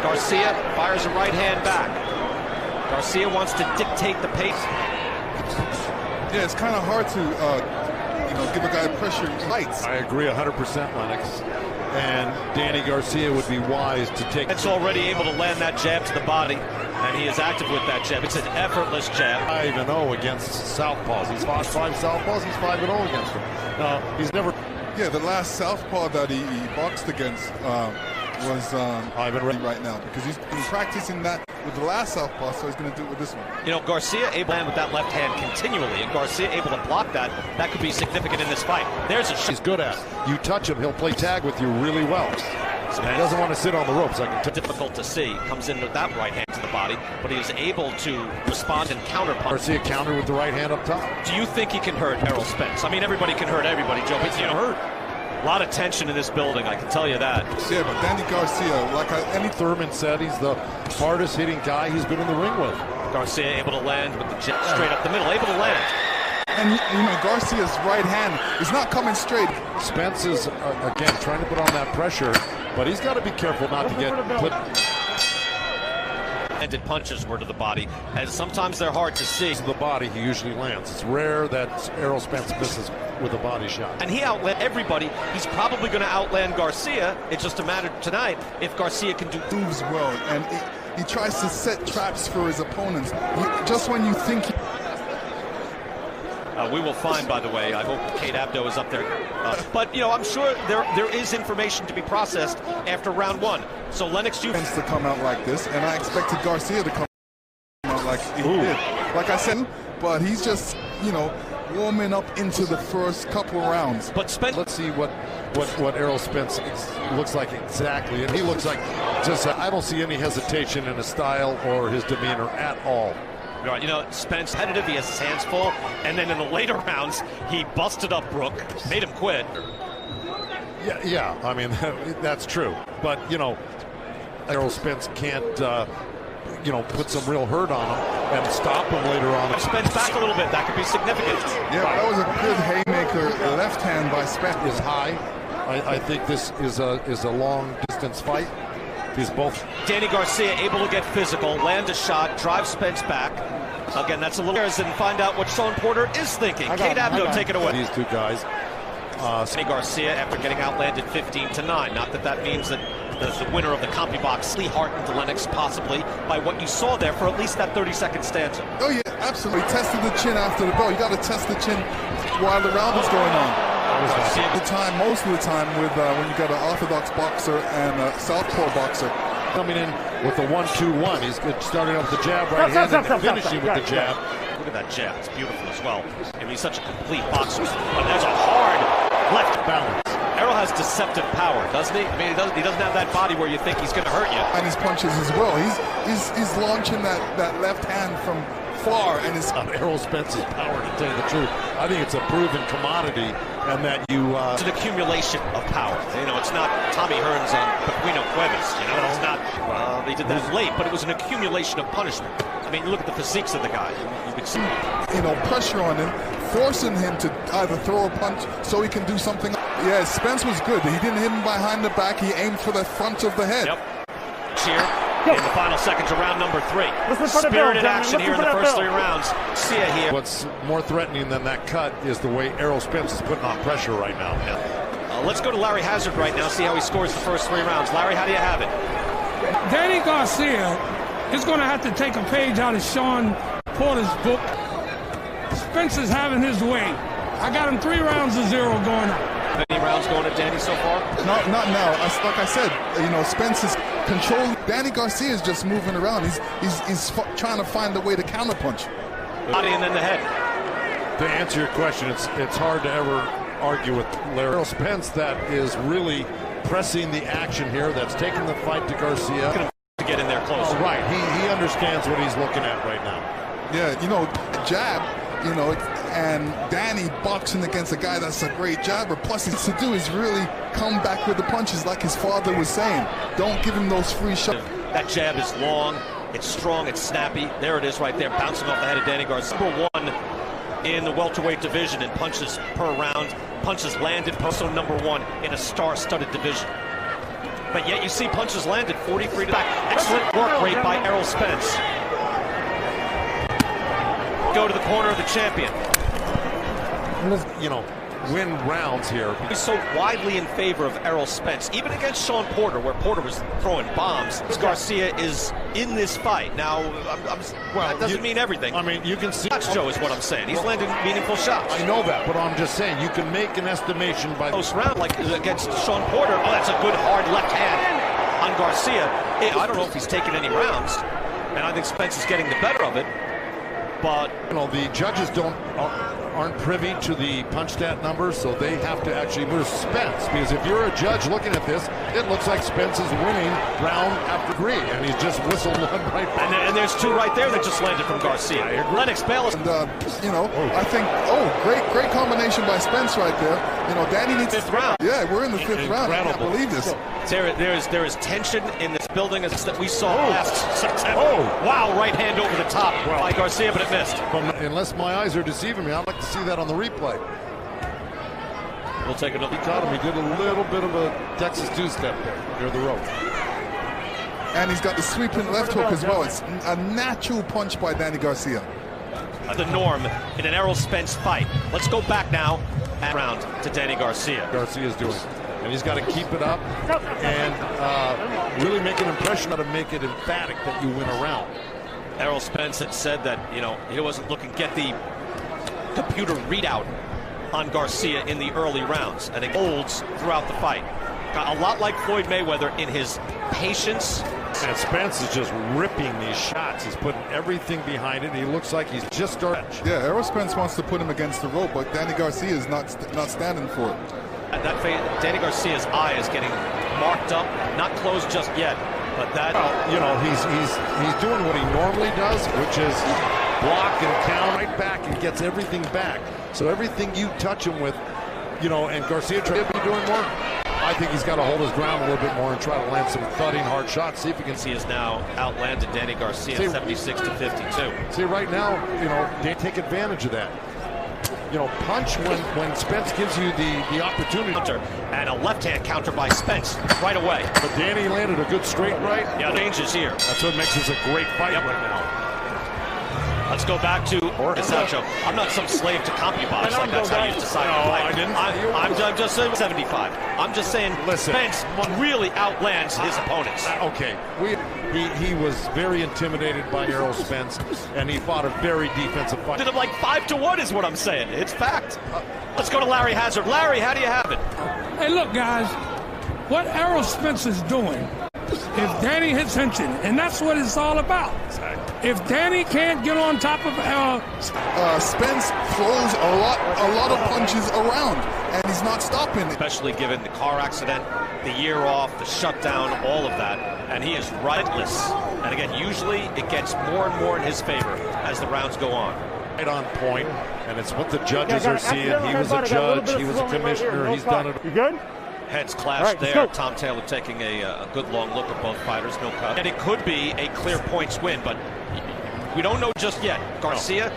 Garcia fires a right hand back. Garcia wants to dictate the pace. Yeah, it's kind of hard to, give a guy pressure lights. I agree 100%, Lennox. And Danny Garcia would be wise to take. It's already able to land that jab to the body, and he is active with that jab. It's an effortless jab. 5-0 against southpaws. He's fought 5 southpaws. He's 5-0 against them. He's never. Yeah, the last southpaw that he boxed against was Ivan right now, because he's been practicing that with the last southpaw, so he's going to do it with this one. You know, Garcia able to land with that left hand continually, and Garcia able to block that. That could be significant in this fight. There's a shot. He's good at. You touch him, he'll play tag with you really well. He doesn't want to sit on the ropes. Difficult to see. Comes in with that right hand to the body, but he is able to respond and counter punch. Garcia counter with the right hand up top. Do you think he can hurt Errol Spence? I mean, everybody can hurt everybody, Joe. But you know, hurt. A lot of tension in this building, I can tell you that. Yeah, but Danny Garcia, any Thurman said, he's the hardest hitting guy he's been in the ring with. Garcia able to land with the jab straight up the middle, able to land. And Garcia's right hand is not coming straight. Spence is again trying to put on that pressure, but he's got to be careful not to get clipped. Ended punches were to the body, and sometimes they're hard to see. To the body, he usually lands. It's rare that Errol Spence misses with a body shot. And he outland everybody. He's probably going to outland Garcia. It's just a matter tonight if Garcia can do moves well, and he tries to set traps for his opponents. Just when you think. We will find, by the way. I hope Kate Abdo is up there. But, I'm sure there is information to be processed after round 1. So Lennox, you to come out like this, and I expected Garcia to come out like he did. Like I said, but he's just, warming up into the first couple rounds. But Spence, let's see what Errol Spence looks like exactly, and he looks like just. I don't see any hesitation in his style or his demeanor at all. Right, Spence competitive, he has his hands full, and then in the later rounds, he busted up Brook, made him quit. Yeah, I mean, that's true. But, Errol Spence can't, put some real hurt on him and stop him later on. Spence back a little bit, that could be significant. Yeah, that was a good haymaker, left hand by Spence. Is high. I think this is a long distance fight. He's both. Danny Garcia able to get physical, land a shot, drive Spence back. Again, that's a little and find out what Sean Porter is thinking. Kate Abdo, take it away. These two guys. Danny Garcia after getting outlanded 15-9. Not that means that the winner of the CompuBox, Lee Harton to Lennox, possibly by what you saw there for at least that 30-second stanza. Oh yeah, absolutely. Tested the chin after the bell. You got to test the chin while the round is going on. Most of the time, with when you got an orthodox boxer and a southpaw boxer coming in with the 1-2-1, he's starting off with the jab right hand and finishing with the jab. Look at that jab; it's beautiful as well. I mean, he's such a complete boxer. But there's a hard left balance. Errol has deceptive power, doesn't he? I mean, he doesn't have that body where you think he's going to hurt you. And his punches as well. He's launching that left hand from far, and it's Errol Spence's power, to tell you the truth. I think it's a proven commodity, and that you it's an accumulation of power. It's not Tommy Hearns on Pequeno Cuevas. It's not they did that late, but it was an accumulation of punishment. I mean, look at the physiques of the guy. You could see pressure on him, forcing him to either throw a punch so he can do something. Yeah, Spence was good. He didn't hit him behind the back. He aimed for the front of the head. Yep. Cheer. In the final seconds of round number 3. Spirited action here in the first 3 rounds. See ya here. What's more threatening than that cut is the way Errol Spence is putting on pressure right now. Let's go to Larry Hazard right now, see how he scores the first 3 rounds. Larry, how do you have it? Danny Garcia is going to have to take a page out of Sean Porter's book. Spence is having his way. I got him 3 rounds to 0 going up. Any rounds going to Danny so far? Not now. Like I said, Spence is controlling. Danny Garcia is just moving around. He's trying to find a way to counterpunch. Body and then the head. To answer your question, it's hard to ever argue with Larry. Errol Spence that is really pressing the action here. That's taking the fight to Garcia. To get in there close. Oh, right. He understands what he's looking at right now. Yeah, jab. And Danny boxing against a guy that's a great jabber. Plus, what to do is really come back with the punches, like his father was saying. Don't give him those free shots. That jab is long, it's strong, it's snappy. There it is right there, bouncing off the head of Danny Garcia. Number 1 in the welterweight division in punches per round. Punches landed, also number 1 in a star-studded division. But yet you see punches landed 43 to back. Excellent work rate by Errol Spence. Go to the corner of the champion. You know, win rounds here. He's so widely in favor of Errol Spence, even against Sean Porter, where Porter was throwing bombs. Garcia is in this fight. Now, that doesn't mean everything. I mean, you can see. Joe is what I'm saying. He's landing meaningful shots. I know that, but I'm just saying, you can make an estimation by close round, like against Sean Porter. Oh, that's a good hard left hand on Garcia. I don't know if he's taken any rounds, and I think Spence is getting the better of it. But you know, the judges aren't privy to the punch stat numbers, so they have to actually move Spence. Because if you're a judge looking at this, it looks like Spence is winning round after 3, and he's just whistled one right back. And there's 2 right there that just landed from Garcia. Lennox Bayless. And you know, I think great combination by Spence right there. You know, Danny needs 5th round. Yeah, we're in the 5th round. I can't believe this. There is tension in this building as that we saw last September. Wow, right hand over the top by Garcia, but it missed. Unless my eyes are deceiving me, I'd like to see that on the replay. We'll take another. He caught him. He did a little bit of a Texas two-step there near the rope. And he's got the sweeping left hook as well. It's a natural punch by Danny Garcia. The norm in an Errol Spence fight. Let's go back now and round to Danny Garcia. Garcia's doing it. And he's got to keep it up and really make an impression to make it emphatic that you win a round. Errol Spence had said that, you know, he wasn't looking to get the computer readout on Garcia in the early rounds, and it holds throughout the fight. Got a lot like Floyd Mayweather in his patience. And Spence is just ripping these shots. He's putting everything behind it. He looks like he's just starting. Yeah, Errol Spence wants to put him against the rope, but Danny Garcia is not standing for it. Danny Garcia's eye is getting marked up, not closed just yet, but that. You know, he's doing what he normally does, which is block and count right back and gets everything back. So everything you touch him with, you know, and Garcia trying to be doing more. I think he's got to hold his ground a little bit more and try to land some thudding hard shots. See if he can. He has now outlanded Danny Garcia 76 to 52. See, right now, you know, they take advantage of that. You know, punch when Spence gives you the opportunity. And a left-hand counter by Spence right away. But Danny landed a good straight right. Yeah, the range is here. That's what makes this a great fight right now. Let's go back to Sancho. I'm not some slave to CompuBox, like that's how you decide to fight. I didn't. I'm just saying 75. I'm just saying Spence really outlands his opponents. Okay. He was very intimidated by Errol Spence, and he fought a very defensive fight. Did him like 5-1 is what I'm saying. It's fact. Let's go to Larry Hazard. Larry, how do you have it? Hey, look, guys. What Errol Spence is doing, if Danny hits Hinton, and that's what it's all about. If Danny can't get on top of Spence throws a lot of punches around, and he's not stopping. Especially given the car accident, the year off, the shutdown, all of that, and he is rightless. And again, usually it gets more and more in his favor as the rounds go on. Right on point, and it's what the judges are seeing. He was a judge, he was a commissioner, he's done it. You good? Heads clashed there. Tom Taylor taking a good long look at both fighters, no cut. And it could be a clear points win, but we don't know just yet. Garcia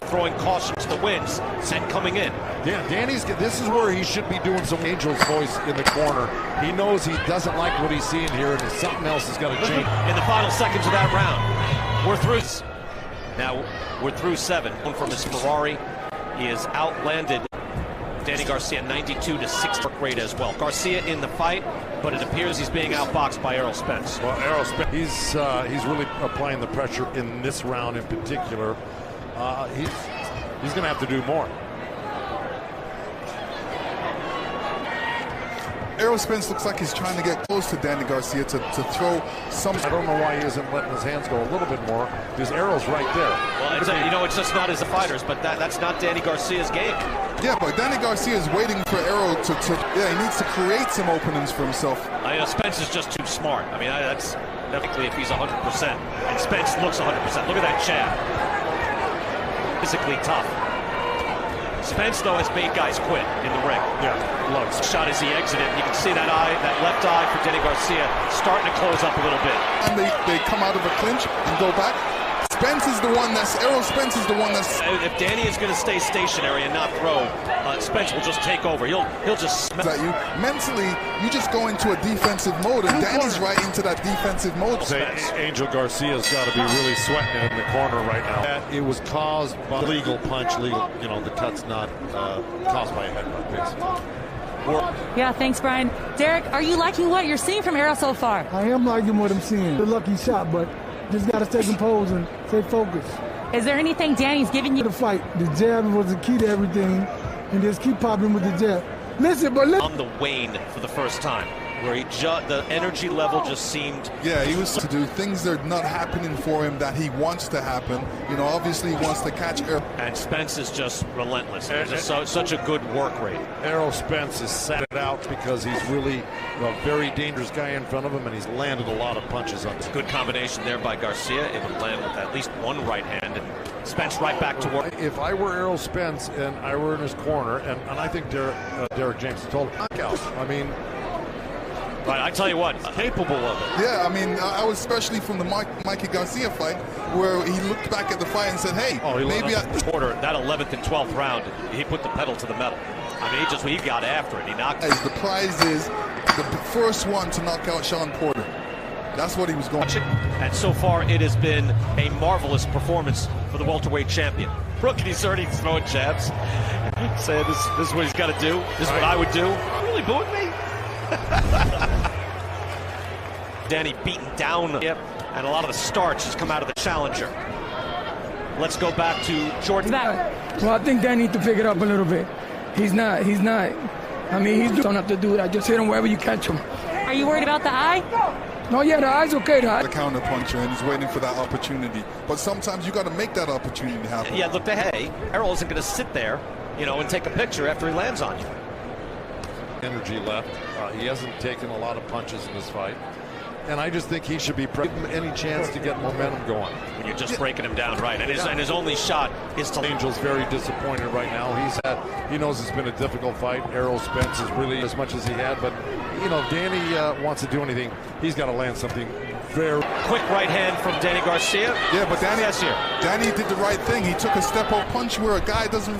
throwing caution to the winds and coming in. Yeah, this is where he should be doing some Angel's voice in the corner. He knows he doesn't like what he's seeing here, and something else has got to change. In the final seconds of that round, we're through. Now we're through 7. One from his Ferrari. He has outlanded Danny Garcia 92 to 6 work rate as well. Garcia in the fight, but it appears he's being outboxed by Errol Spence. Well, Errol Spence, he's really applying the pressure in this round in particular. He's going to have to do more. Errol Spence looks like he's trying to get close to Danny Garcia to throw some. I don't know why he isn't letting his hands go a little bit more, because Errol's right there. Well, it's just not as the fighters, but that's not Danny Garcia's game. Yeah, but Danny Garcia is waiting for Errol to he needs to create some openings for himself. Spence is just too smart. I mean, that's definitely if he's 100%. And Spence looks 100%. Look at that jab. Physically tough. Spence, though, has made guys quit in the ring. Yeah, loves. Shot as he exited. You can see that left eye for Danny Garcia starting to close up a little bit. And they come out of a clinch and go back. Spence is the one that's Errol Spence is the one that's. If Danny is going to stay stationary and not throw, Spence will just take over. He'll just smack at you. Mentally, you just go into a defensive mode, and Danny's right into that defensive mode. Angel Garcia's got to be really sweating in the corner right now. It was caused by legal punch, the cut's not caused by a headbutt, basically. Yeah, thanks, Brian. Derek, are you liking what you're seeing from Errol so far? I am liking what I'm seeing. The lucky shot, but just got to stay composed and stay focused. Is there anything Danny's giving you? The fight, the jab was the key to everything, and just keep popping with the jab. Listen, on the wane for the first time, where the energy level just seemed. Yeah, he was to do things that are not happening for him that he wants to happen. Obviously he wants to catch Errol. And Spence is just relentless. There's such a good work rate. Errol Spence has set it out because he's really a very dangerous guy in front of him, and he's landed a lot of punches on him. Good combination there by Garcia. It would land with at least one right hand, and Spence right back to work. If I were Errol Spence and I were in his corner, and I think Derek James told him, knockout. I mean. Right, I tell you what, capable of it. Yeah, I mean, I was especially from the Mikey Garcia fight, where he looked back at the fight and said, "Hey, maybe quarter that 11th and 12th round, he put the pedal to the metal. I mean, he got after it. He knocked it. The prize is the first one to knock out Sean Porter. That's what he was going to. And so far, it has been a marvelous performance for the welterweight champion. Brooke, he's already throwing jabs. Saying this is what he's got to do. This is what I would do. Really booing me? Danny beaten down, and a lot of the starch has come out of the challenger. Let's go back to Jordan. Well, I think Danny needs to pick it up a little bit. He's not. I mean, he don't have to do that. Just hit him wherever you catch him. Are you worried about the eye? No, yeah, the eye's okay. The counter puncher, and he's waiting for that opportunity. But sometimes you got to make that opportunity happen. Yeah, look, Errol isn't going to sit there, and take a picture after he lands on you. Energy left. He hasn't taken a lot of punches in this fight. And I just think he should be give him any chance to get momentum going. When you're just breaking him down, right? And his only shot is to. Angel's very disappointed right now. He knows it's been a difficult fight. Errol Spence is really as much as he had, but if Danny wants to do anything, he's got to land something very quick right hand from Danny Garcia. Yeah, but Danny did the right thing. He took a step up punch where a guy doesn't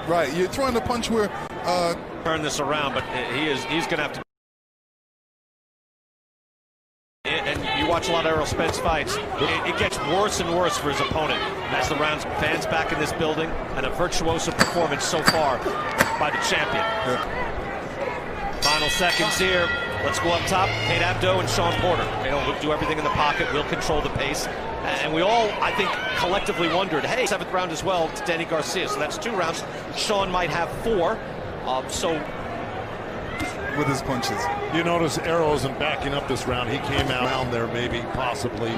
Right, you're throwing the punch where turn this around, but he's going to have to. And you watch a lot of Errol Spence fights, it gets worse and worse for his opponent as the rounds. Fans back in this building, and a virtuoso performance so far by the champion. Yeah. Final seconds here. Let's go up top. Kate Abdo and Sean Porter. We'll do everything in the pocket. We'll control the pace. And we all, I think, collectively wondered, hey, 7th round as well to Danny Garcia. So that's 2 rounds. Sean might have 4. With his punches. You notice Errol isn't backing up this round. He came out there, maybe, possibly.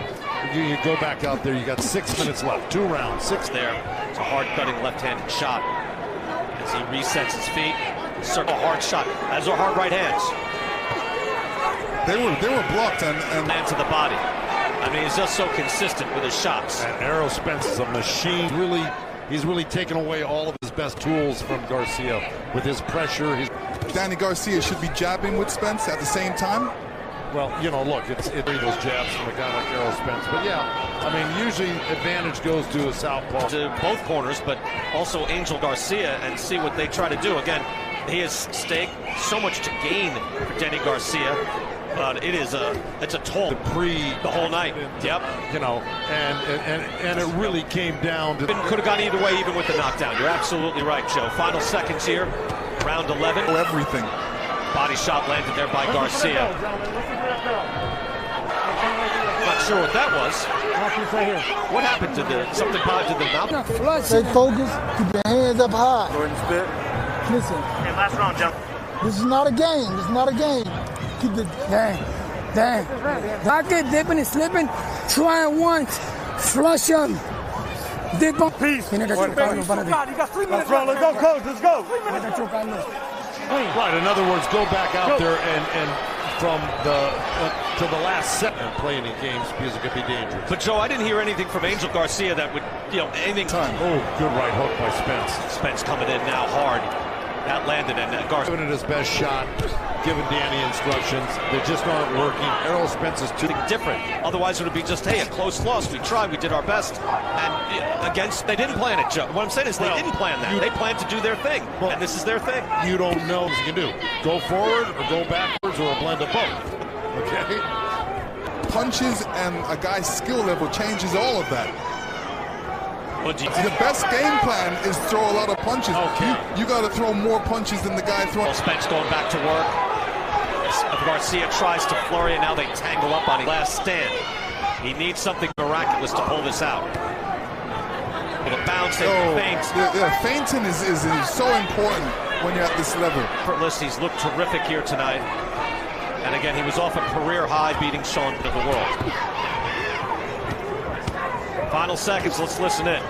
You go back out there, you got 6 minutes left. 2 rounds. 6 there. It's a hard-cutting left-handed shot. As he resets his feet, circle hard shot. Those are hard right hands. They were blocked and land to the body. I mean, he's just so consistent with his shots. And Errol Spence is a machine. He's really taken away all of his best tools from Garcia with his pressure. Danny Garcia should be jabbing with Spence at the same time. Well, look, it's those jabs from a guy like Errol Spence. But yeah, I mean, usually advantage goes to a southpaw. To both corners, but also Angel Garcia, and see what they try to do. Again, he has stake so much to gain for Danny Garcia. But it's a toll. The whole night. Yep. And it really came down to. Could have gone either way, even with the knockdown. You're absolutely right, Joe. Final seconds here, round 11. Everything. Body shot landed there by Garcia. Not sure what that was. What happened to something to the mouth? Stay focused. Keep your hands up high. Listen. Hey, last round, Joe. This is not a game. This is not a game. Keep the dang. Pocket dipping and slipping. Try it once. Flush him. Dip on. Peace. You got 3 minutes. Let's go, coach. Let's go. Right. In other words, go back out there and from to the last set and play any games because it could be dangerous. But Joe, I didn't hear anything from Angel Garcia that would, anything. Oh, good right hook by Spence. Spence coming in now hard. That landed, and Garcia giving it his best shot. giving Danny instructions. They just aren't working. Errol Spence is too different. Otherwise, it would be just, hey, a close loss. We tried. We did our best. And against, they didn't plan it, Joe. What I'm saying is they didn't plan that. They planned to do their thing, and this is their thing. You don't know what you can do. Go forward or go backwards or a blend of both. Okay? Punches and a guy's skill level changes all of that. The best game plan is throw a lot of punches. Okay. You got to throw more punches than the guy throwing. Spence going back to work. Garcia tries to flurry, and now they tangle up on his last stand. He needs something miraculous to pull this out. With a bounce and feint. Feinting is so important when you're at this level. Effortless. He's looked terrific here tonight. And again, he was off a career high beating Sean of the world. Final seconds, let's listen in.